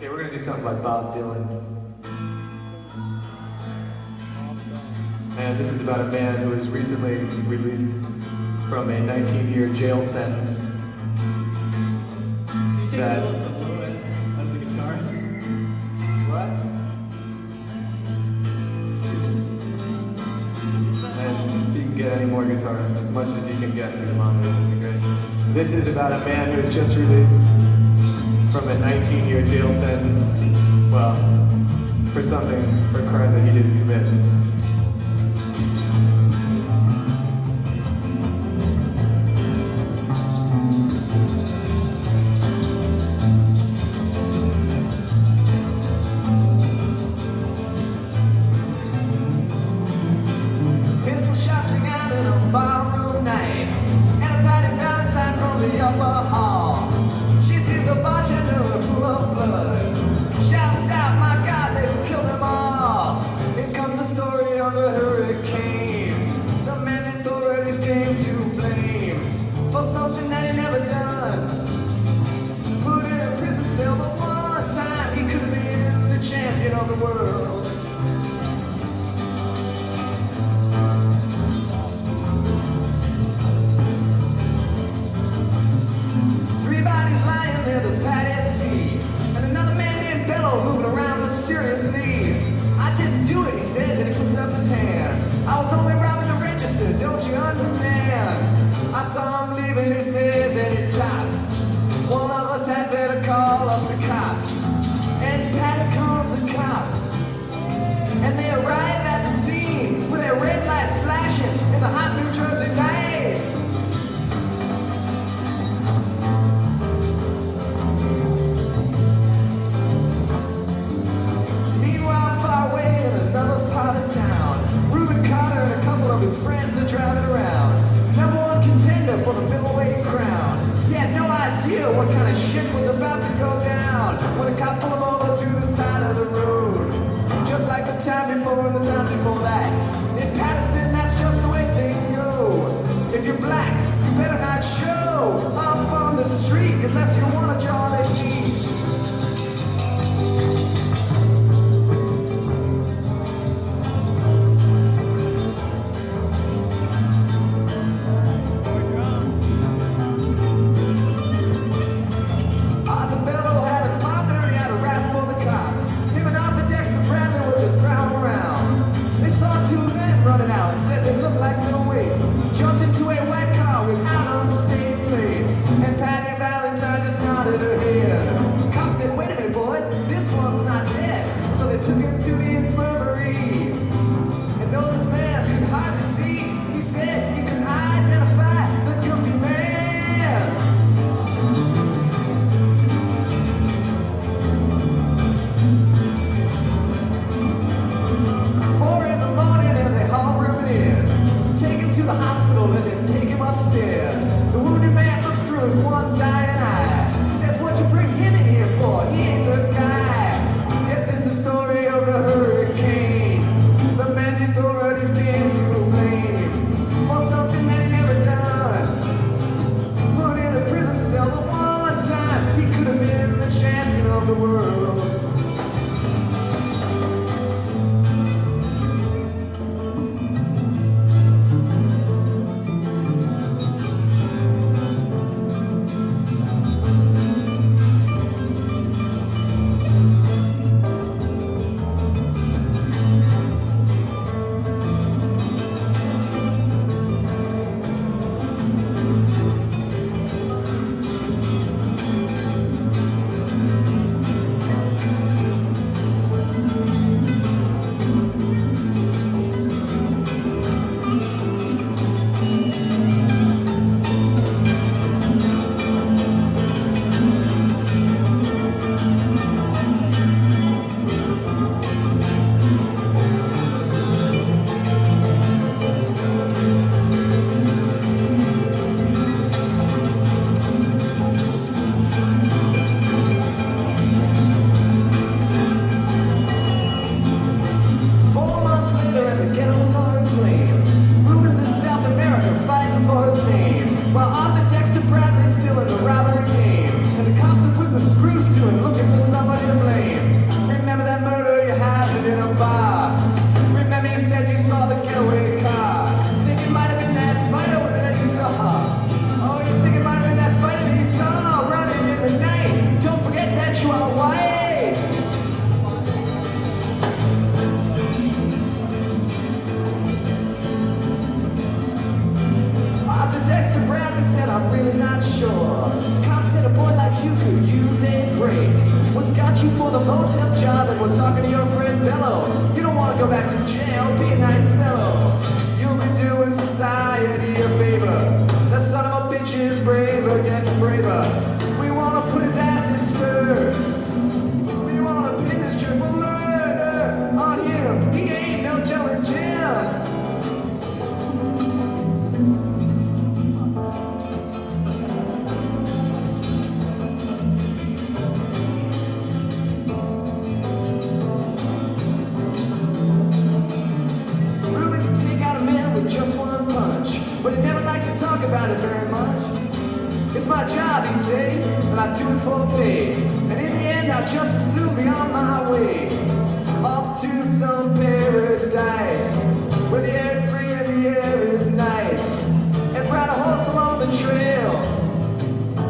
Okay, we're gonna do something by Bob Dylan. And this is about a man who was recently released from a 19-year jail sentence. That of the guitar. what? And if you can get any more guitar, as much as you can get through the monitors, would be great. This is about a man who was just released from a 19-year jail sentence. Well, for a crime that he didn't commit. Pistol shots ring out in a ballroom night, and a tiny Valentine from the upper hall. She sees a bartender full of blood, shouts out, "My God, they've killed them all!" Here comes the story of the hurricane. The man authorities came to blame for something that he never done. Put in a prison cell, but one time he could have been the champion of the world. Three bodies lying there, there's Patty C. And another man named Bello moving around mysteriously. "I didn't do it," he says, and he puts up his hands. "I was only robbing the register, don't you understand? I saw him leaving," he says, and he stops. "One of us had better call up the cops." And Patty calls the cops. And they arrive at the scene with their red lights flashing in the hot New Jersey night. Meanwhile, far away in another part of town, Reuben Carter and a couple of his friends are driving around. Number one contender for the middleweight crown. He had no idea what kind of shit was about to go down when a cop pulled him over to the side of the road. Just like the time before and the time before that. In Patterson, that's just the way things go. If you're black, you better not show up on the street unless you want a Jolly Beat. Arthur Bello had a partner, he had a rap for the cops. Him and Arthur Dexter Bradley were just prowling around. They saw two men running out and said they looked like middleweights. Jumped into a white car without unstained plates. And Patty Valentine just nodded her head. Cops said, "Wait a minute, boys, this one's not dead." So they took him to the infirmary. And though this man could hardly see, he said he could identify the guilty man. 4 in the morning and they haul Reuben in. Take him to the hospital and then take him upstairs. The wounded man looks through his one dying eye. He says, "What'd you bring him in here for? He ain't the guy." Yes, it's the story of the hurricane. The man the authorities came to blame for something that he never done. Put in a prison cell, but one time he could have been the champion of the world. want you for the motel job, and we're talking to your friend Bello. You don't want to go back to jail, be a nice fellow. You'll be doing society a favor. That son of a bitch is braver, getting braver. We want to put his ass in stir. We want to pin this triple murder on him. He ain't no Joe and Jim. Just one punch, but he never liked to talk about it very much. It's my job, he'd say, and I do it for pay. And in the end, I'll just as soon be on my way off to some paradise where the air is free and the air is nice, and ride a horse along the trail.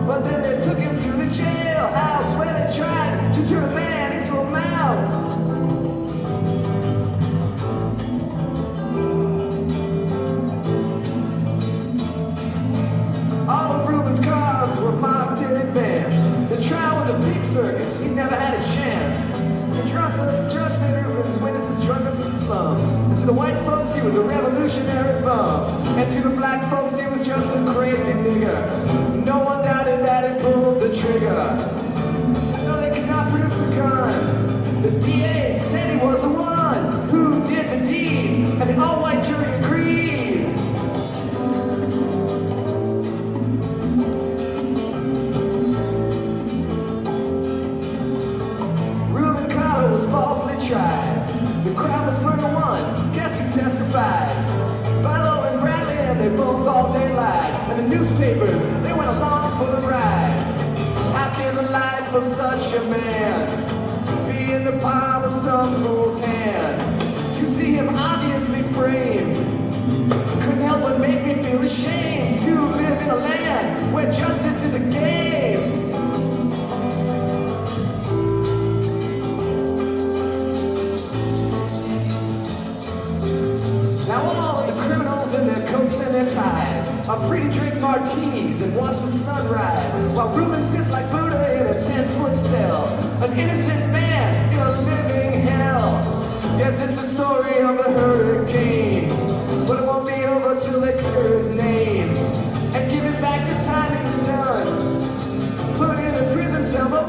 But then they took him to the jailhouse where they tried to turn a man into a mouse. Cars were marked in advance. The trial was a big circus, he never had a chance. The judge made Rubens witnesses drunk us with the slums. And to the white folks he was a revolutionary bum. And to the black folks he was just a crazy nigger. No one doubted that he pulled the trigger. No, they could not produce the gun. The DA said he was the one who did the deed, and the all-white jury agreed. Falsely tried. The crowd was murder one. Guess who testified? Barlow and Bradley, and they both all day lied. And the newspapers, they went along for the ride. How can the life of such a man be in the palm of some fool's hand? To see him obviously framed couldn't help but make me feel ashamed to live in a land where justice is a game. Now all of the criminals in their coats and their ties are free to drink martinis and watch the sunrise, while Reuben sits like Buddha in a 10-foot cell, an innocent man in a living hell. Yes, it's the story of a hurricane, but it won't be over till they clear his name and give him back the time he's done. Put in a prison cell, but